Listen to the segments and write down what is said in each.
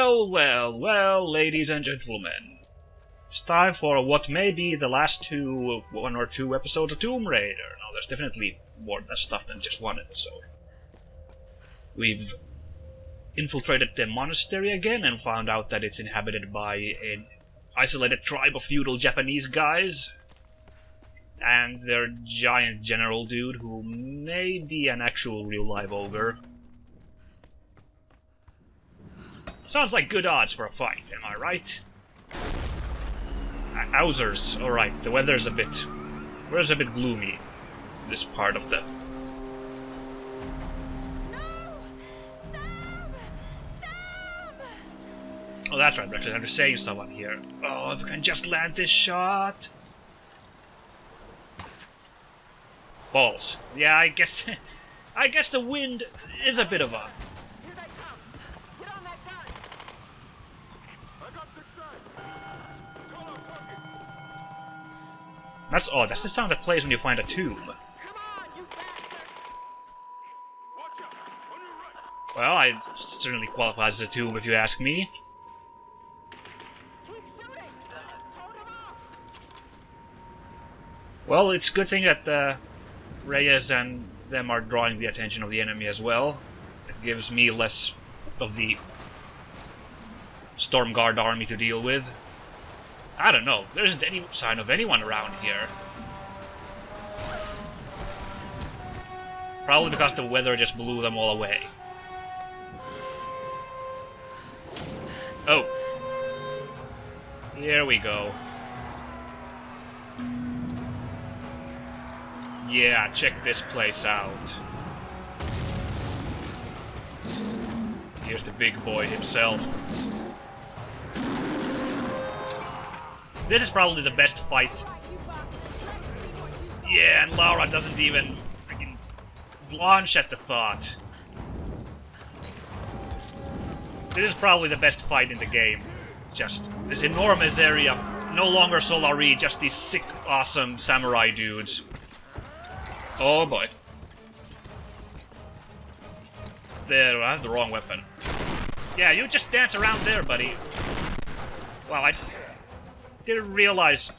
Well, well, well, ladies and gentlemen. It's time for what may be the last one or two episodes of Tomb Raider. Now, there's definitely more stuff than just one episode. We've infiltrated the monastery again and found out that it's inhabited by an isolated tribe of feudal Japanese guys. And their giant general dude who may be an actual real live ogre. Sounds like good odds for a fight, am I right? Owzers, alright, the weather's a bit gloomy in this part of the... Oh, that's right, actually, I have to save someone here. Oh, if I can just land this shot... Balls. Yeah, I guess the wind is a bit of a... That's odd. That's the sound that plays when you find a tomb. Well, it certainly qualifies as a tomb if you ask me. Well, it's a good thing that Reyes and them are drawing the attention of the enemy as well. It gives me less of the Stormguard army to deal with. I don't know, there isn't any sign of anyone around here. Probably because the weather just blew them all away. Oh. Here we go. Yeah, check this place out. Here's the big boy himself. This is probably the best fight. Yeah, and Laura doesn't even freaking blanch at the thought. This is probably the best fight in the game. Just this enormous area, no longer Solari, just these sick, awesome samurai dudes. Oh boy. There, I have the wrong weapon. Yeah, you just dance around there, buddy. Wow, I didn't realize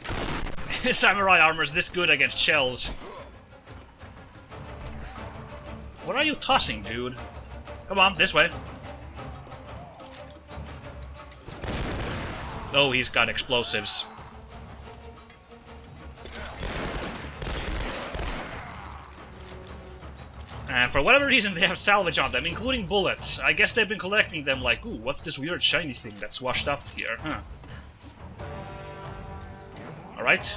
samurai armor is this good against shells. What are you tossing, dude? Come on, this way. Oh, he's got explosives. And for whatever reason, they have salvage on them, including bullets. I guess they've been collecting them like, ooh, what's this weird shiny thing that's washed up here, huh? Alright.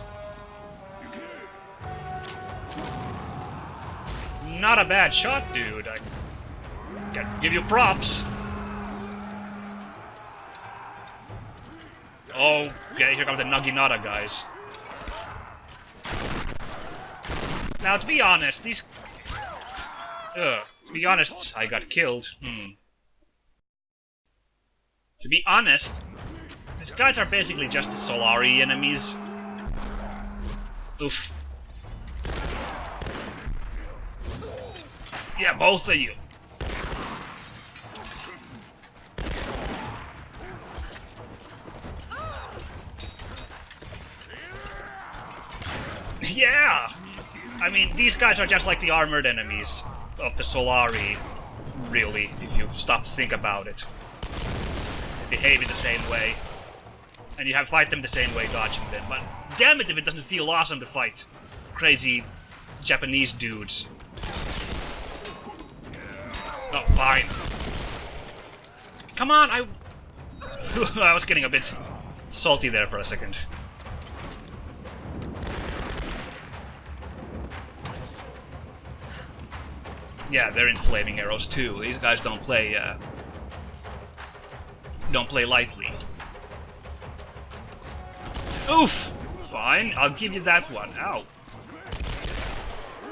Not a bad shot, dude. I gotta give you props. Oh, okay, here come the Naginata guys. Now, to be honest, these... to be honest, I got killed. To be honest, these guys are basically just the Solari enemies. Oof. Yeah, both of you. Yeah! I mean, these guys are just like the armored enemies of the Solari, really, if you stop to think about it. They behave in the same way. And you have to fight them the same way, dodging them. But damn it if it doesn't feel awesome to fight crazy Japanese dudes. Oh, fine. Come on, I was getting a bit salty there for a second. Yeah, they're in flaming arrows too. These guys don't play lightly. Oof! Fine, I'll give you that one. Ow.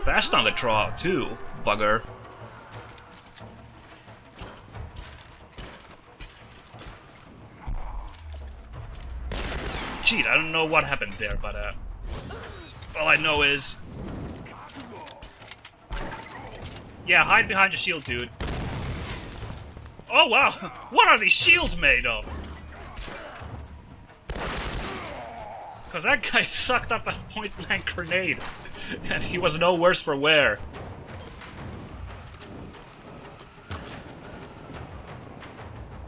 Fast on the draw too, bugger. Cheat, I don't know what happened there, but all I know is... Yeah, hide behind your shield, dude. Oh wow! What are these shields made of? Because that guy sucked up a point-blank grenade, and he was no worse for wear.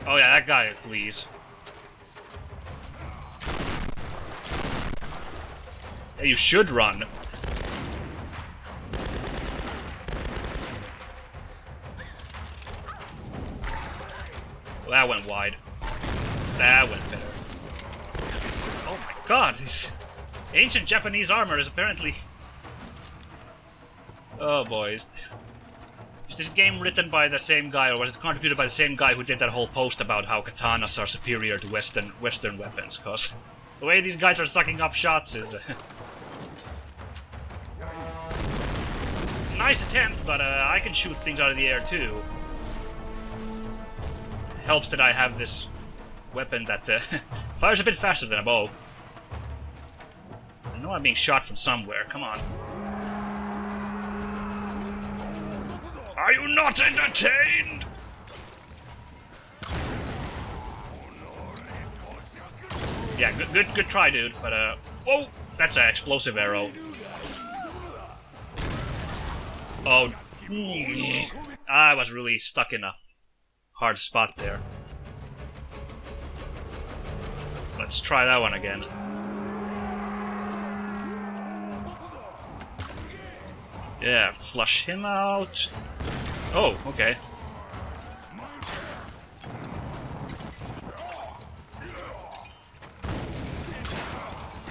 Oh yeah, that guy, please. Yeah, you should run. Well, that went wide. That went better. Oh my god, this ancient Japanese armor is apparently... Oh boys. Is this game written by the same guy, or was it contributed by the same guy who did that whole post about how katanas are superior to Western weapons? Cause the way these guys are sucking up shots is... nice attempt, but I can shoot things out of the air too. Helps that I have this weapon that fires a bit faster than a bow. I know I'm being shot from somewhere, come on. Are you not entertained? Yeah, good try, dude, but whoa! That's an explosive arrow. Oh, I was really stuck in a hard spot there. Let's try that one again. Yeah, flush him out. Oh, okay.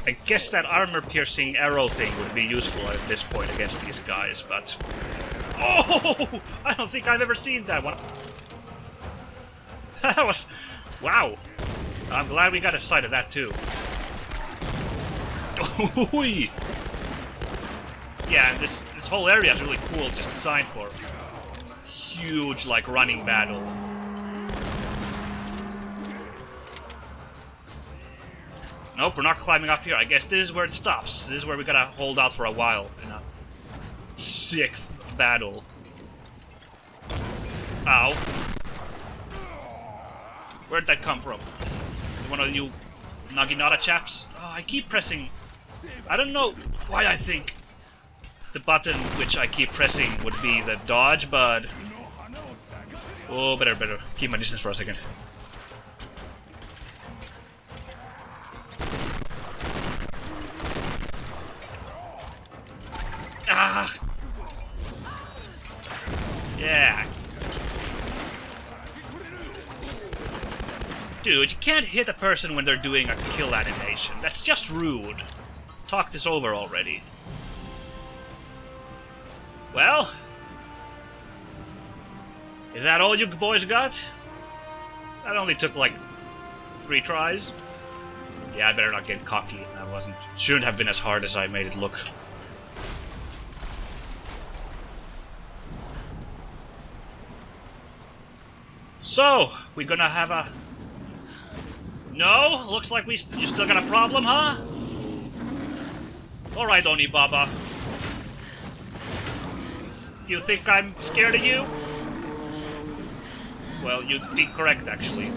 I guess that armor-piercing arrow thing would be useful at this point against these guys, but... Oh! I don't think I've ever seen that one. That was... Wow. I'm glad we got a sight of that, too. Yeah, and this whole area is really cool, just designed for huge, like, running battle. Nope, we're not climbing up here. I guess this is where it stops. This is where we gotta hold out for a while in a sick battle. Ow. Where'd that come from? One of you Naginata chaps? Oh, I keep pressing... I don't know why I think the button which I keep pressing would be the dodge, but... Oh, better. Keep my distance for a second. Ah! Yeah. Dude, you can't hit a person when they're doing a kill animation. That's just rude. Talk this over already. Well? Is that all you boys got? That only took like 3 tries. Yeah, I better not get cocky. That shouldn't have been as hard as I made it look. So, we gonna have a... No? Looks like you still got a problem, huh? Alright, Onibaba. You think I'm scared of you? Well, you'd be correct, actually.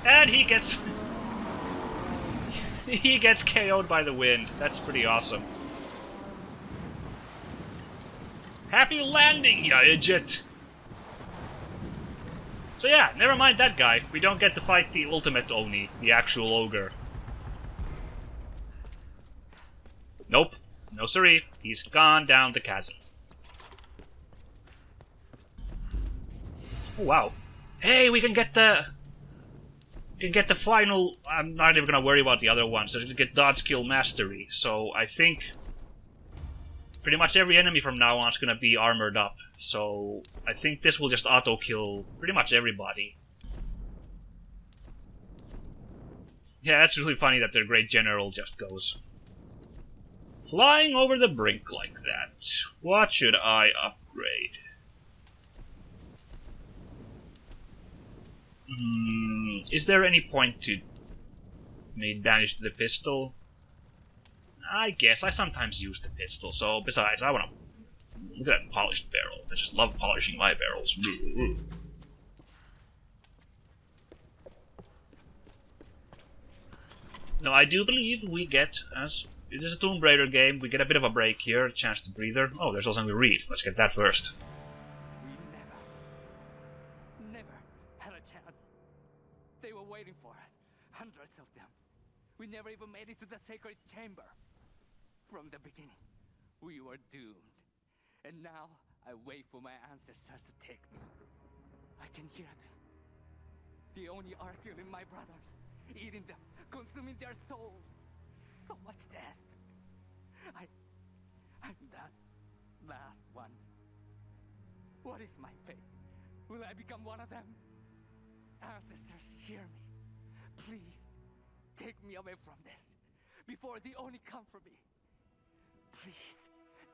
And he gets... he gets KO'd by the wind. That's pretty awesome. Happy landing, ya idiot! So yeah, never mind that guy. We don't get to fight the ultimate Oni, the actual ogre. Nope. No siree. He's gone down the chasm. Oh wow. Hey, we can get the... We can get the final... I'm not even gonna worry about the other ones. We can get dodge skill mastery. So I think... pretty much every enemy from now on is gonna be armored up. So I think this will just auto-kill pretty much everybody. Yeah, that's really funny that their great general just goes flying over the brink like that. What should I upgrade? Is there any point to make damage to the pistol? I guess I sometimes use the pistol, so besides, I wanna... Look at that polished barrel. I just love polishing my barrels. Now, I do believe we get, as it is a Tomb Raider game, we get a bit of a break here, a chance to breather. Oh, there's also something to read. Let's get that first. We never had a chance. They were waiting for us, hundreds of them. We never even made it to the sacred chamber. From the beginning, we were doomed. And now, I wait for my ancestors to take me. I can hear them. They only are killing my brothers, eating them, consuming their souls. So much death. I'm that last one. What is my fate? Will I become one of them? Ancestors, hear me. Please, take me away from this, before they only come for me. Please,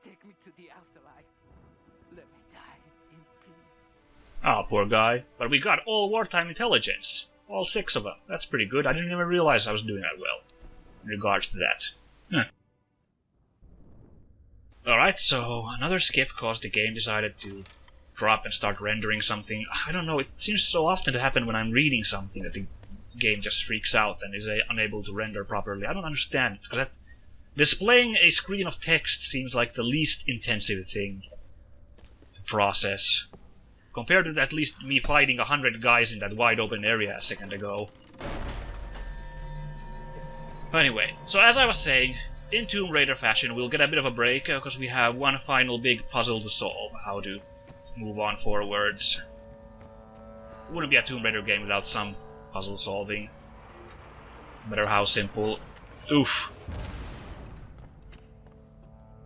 take me to the afterlife. Let me die in peace. Ah, poor guy. But we got all wartime intelligence. All 6 of them. That's pretty good. I didn't even realize I was doing that well in regards to that. Alright, so another skip because the game decided to drop and start rendering something. I don't know, it seems so often to happen when I'm reading something that the game just freaks out and is unable to render properly. I don't understand it, because displaying a screen of text seems like the least intensive thing to process. Compared to at least me fighting 100 guys in that wide open area a second ago. Anyway, so as I was saying, in Tomb Raider fashion we'll get a bit of a break because we have one final big puzzle to solve, how to move on forwards. It wouldn't be a Tomb Raider game without some puzzle solving, no matter how simple. Oof.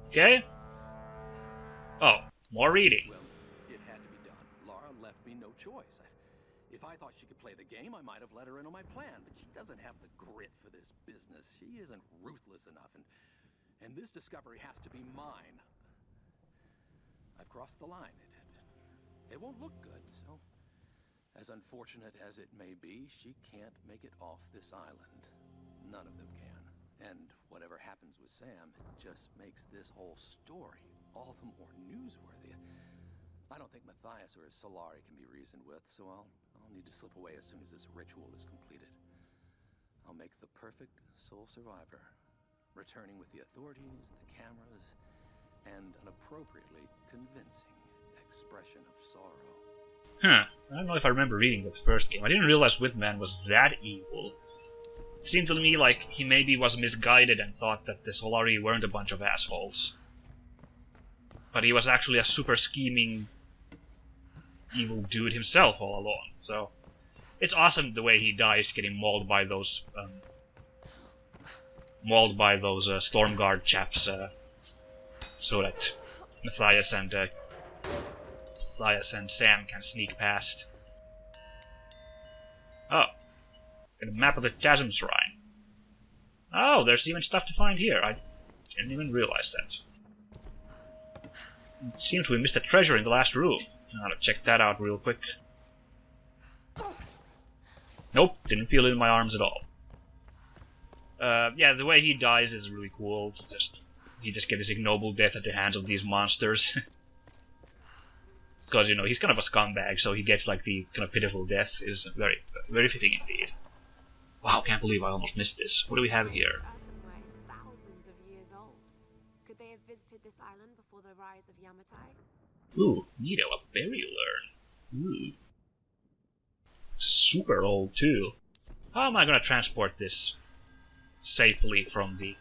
Okay. Oh, more reading. Well, it had to be done. Lara left me no choice. If I thought she could play the game, I might have let her in on my plan, but she doesn't have the grit for this business. She isn't ruthless enough, and this discovery has to be mine. I've crossed the line. It won't look good, so as unfortunate as it may be, she can't make it off this island. None of them can. And whatever happens with Sam, it just makes this whole story all the more newsworthy. I don't think Matthias or his Solari can be reasoned with, so I'll need to slip away as soon as this ritual is completed. I'll make the perfect sole survivor, returning with the authorities, the cameras, and an appropriately convincing expression of sorrow. Huh. I don't know if I remember reading the first game. I didn't realize Whitman was that evil. It seemed to me like he maybe was misguided and thought that the Solari weren't a bunch of assholes. But he was actually a super scheming evil dude himself all along. So it's awesome the way he dies getting mauled by those Stormguard chaps, so that Matthias and Sam can sneak past. Oh, got a map of the Chasm Shrine. Oh, there's even stuff to find here. I didn't even realize that. It seems we missed a treasure in the last room. I'll have to check that out real quick. Nope, didn't feel it in my arms at all. Yeah, the way he dies is really cool. He just gets his ignoble death at the hands of these monsters. Because, you know, he's kind of a scumbag, so he gets like the kind of pitiful death. Is very, very fitting indeed. Wow, can't believe I almost missed this. What do we have here? Thousands of years old. Could they have visited this island before the rise of Yamatai? Ooh, neato, a berry learn. Ooh. Super old, too. How am I gonna transport this safely from the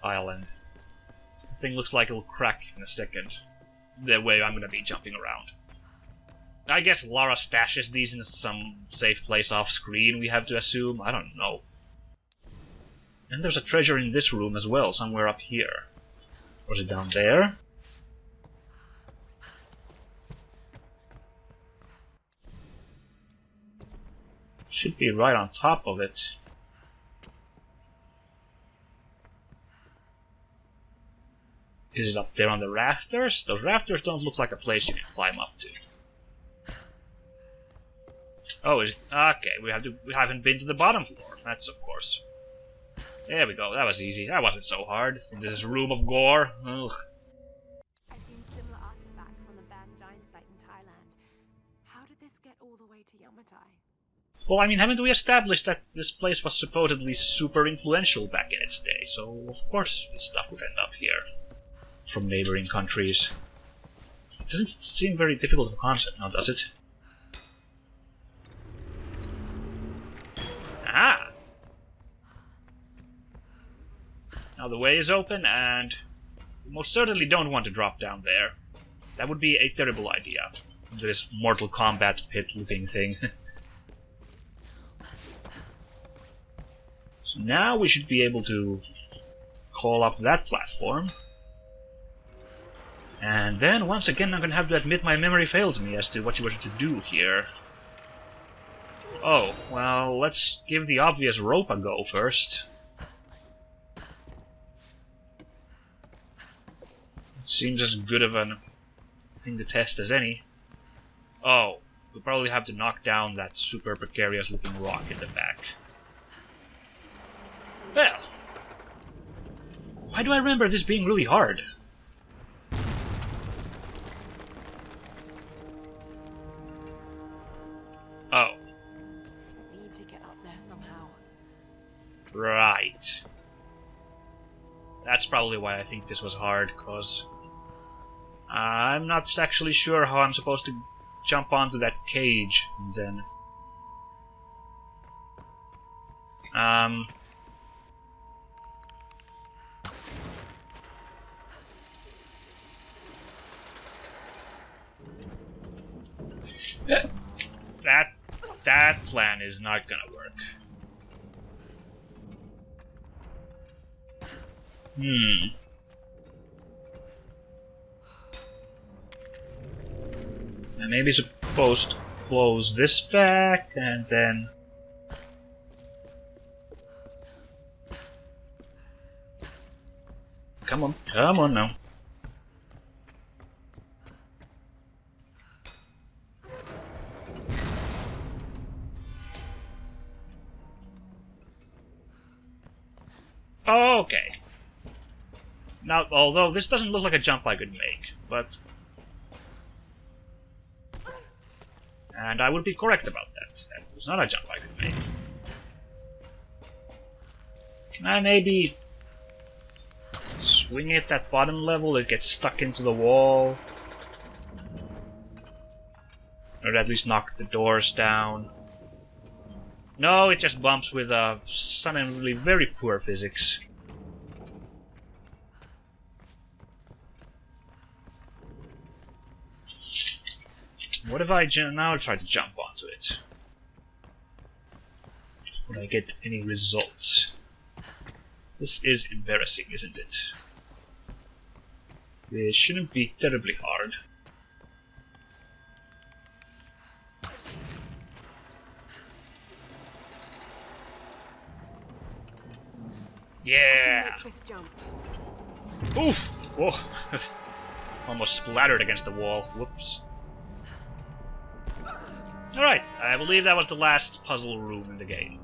island? The thing looks like it'll crack in a second. The way I'm gonna be jumping around. I guess Lara stashes these in some safe place off screen, we have to assume. I don't know. And there's a treasure in this room as well, somewhere up here. Or is it down there? Should be right on top of it. Is it up there on the rafters? Those rafters don't look like a place you can climb up to. Oh, is it? Okay, we haven't been to the bottom floor. That's of course. There we go, that was easy. That wasn't so hard. In this room of gore. Ugh. I've seen similar artifacts on the banned giant this get all the way to Yamatai? Well, I mean, haven't we established that this place was supposedly super influential back in its day, so of course this stuff would end up here from neighboring countries. It doesn't seem very difficult of a concept now, does it? Ah! Now the way is open, and we most certainly don't want to drop down there. That would be a terrible idea. This Mortal Kombat pit-looking thing. So now we should be able to call up that platform. And then, once again, I'm gonna have to admit my memory fails me as to what you were to do here. Oh, well, let's give the obvious rope a go first. Seems as good of a thing to test as any. Oh, we'll probably have to knock down that super precarious looking rock in the back. Well, why do I remember this being really hard? Oh. Need to get up there somehow. Right. That's probably why I think this was hard, cause I'm not actually sure how I'm supposed to jump onto that cage and then that plan is not gonna work. I may be supposed to close this back and then come on now. Okay. Now, although this doesn't look like a jump I could make, but... And I would be correct about that. That was not a jump I could make. Can I maybe... swing it at bottom level, it gets stuck into the wall? Or at least knock the doors down? No, it just bumps with suddenly very poor physics. What if I now try to jump onto it? Would I get any results? This is embarrassing, isn't it? This shouldn't be terribly hard. Yeah! Make this jump. Oof! Whoa! Almost splattered against the wall. Whoops. Alright, I believe that was the last puzzle room in the game.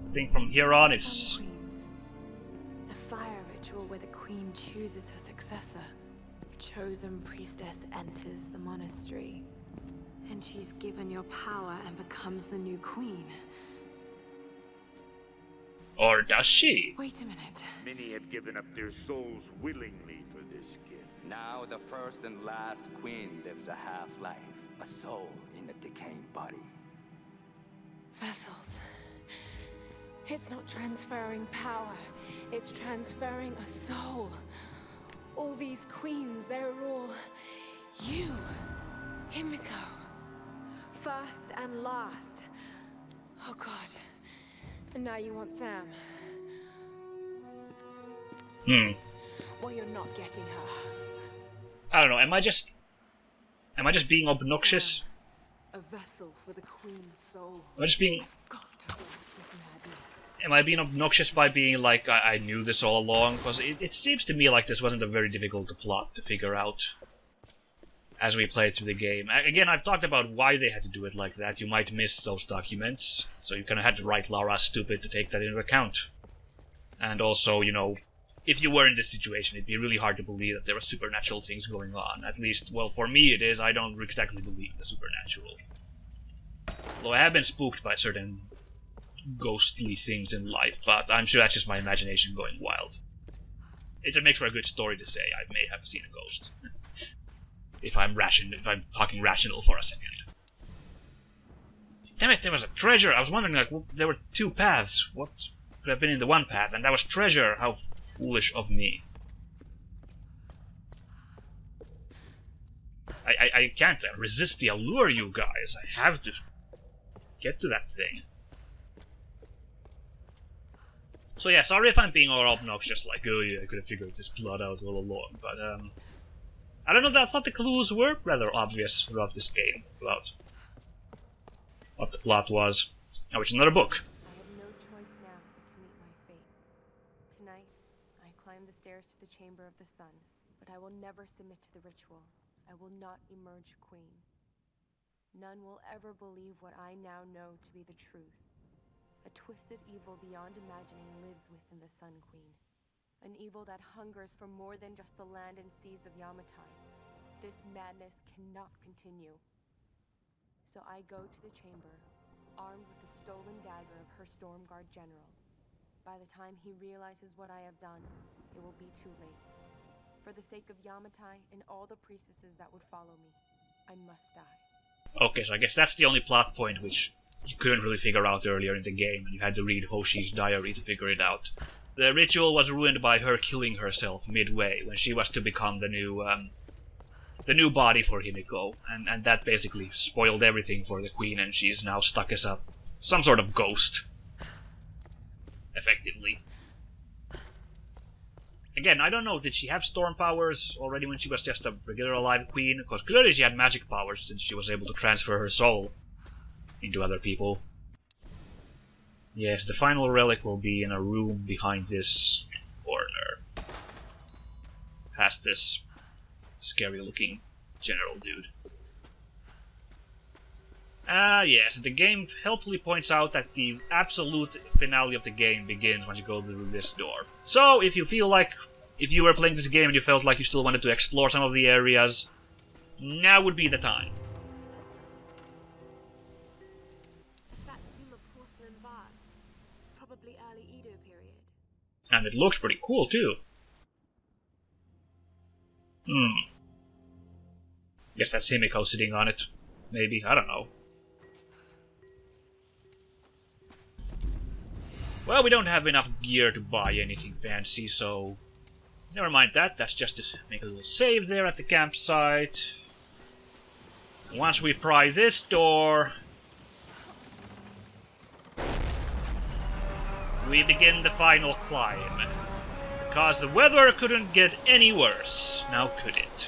I think from here on it's... Queens. The fire ritual where the queen chooses her successor. Chosen priestess enters the monastery. And she's given your power and becomes the new queen. Or does she? Wait a minute. Many have given up their souls willingly for this gift. Now the first and last queen lives a half-life, a soul in a decaying body. Vessels. It's not transferring power. It's transferring a soul. All these queens, they're all... you. Himiko. First and last. Oh god. And now you want Sam. Well, you're not getting her. I don't know, am I just being obnoxious? Sam, a vessel for the queen's soul. Am I just being... I've got to stop this madness. Am I being obnoxious by being like, I knew this all along? Because it seems to me like this wasn't a very difficult plot to figure out as we played through the game. Again, I've talked about why they had to do it like that. You might miss those documents, so you kind of had to write Lara stupid to take that into account. And also, you know, if you were in this situation, it'd be really hard to believe that there were supernatural things going on. At least, well, for me it is. I don't exactly believe the supernatural. Though I have been spooked by certain ghostly things in life, but I'm sure that's just my imagination going wild. It just makes for a good story to say I may have seen a ghost. if I'm talking rational for a second. Damn it, there was a treasure! I was wondering, like, there were two paths. What could have been in the one path? And that was treasure! How foolish of me. I can't resist the allure, you guys. I have to get to that thing. So yeah, sorry if I'm being all obnoxious, like, oh yeah, I could have figured this plot out all along, but I don't know, I thought the clues were rather obvious throughout this game, about what the plot was. Now it's another book. I have no choice now but to meet my fate. Tonight, I climb the stairs to the Chamber of the Sun, but I will never submit to the ritual. I will not emerge queen. None will ever believe what I now know to be the truth. A twisted evil beyond imagining lives within the Sun Queen. An evil that hungers for more than just the land and seas of Yamatai. This madness cannot continue. So I go to the chamber, armed with the stolen dagger of her Stormguard general. By the time he realizes what I have done, it will be too late. For the sake of Yamatai and all the priestesses that would follow me, I must die. Okay, so I guess that's the only plot point which you couldn't really figure out earlier in the game, and you had to read Hoshi's diary to figure it out. The ritual was ruined by her killing herself midway, when she was to become the new body for Himiko, and that basically spoiled everything for the queen, and she's now stuck as some sort of ghost. Effectively. Again, I don't know, did she have storm powers already when she was just a regular alive queen? Because clearly she had magic powers, since she was able to transfer her soul into other people. Yes, the final relic will be in a room behind this corner. Past this scary looking general dude. Yes, the game helpfully points out that the absolute finale of the game begins when you go through this door. So, if you feel like, if you were playing this game and you felt like you still wanted to explore some of the areas, now would be the time. Satsuma porcelain vase. Probably early Edo period. And it looks pretty cool, too. Guess that's Himiko sitting on it. Maybe, I don't know. Well, we don't have enough gear to buy anything fancy, so never mind that. That's just to make a little save there at the campsite. Once we pry this door, we begin the final climb. Because the weather couldn't get any worse, now could it?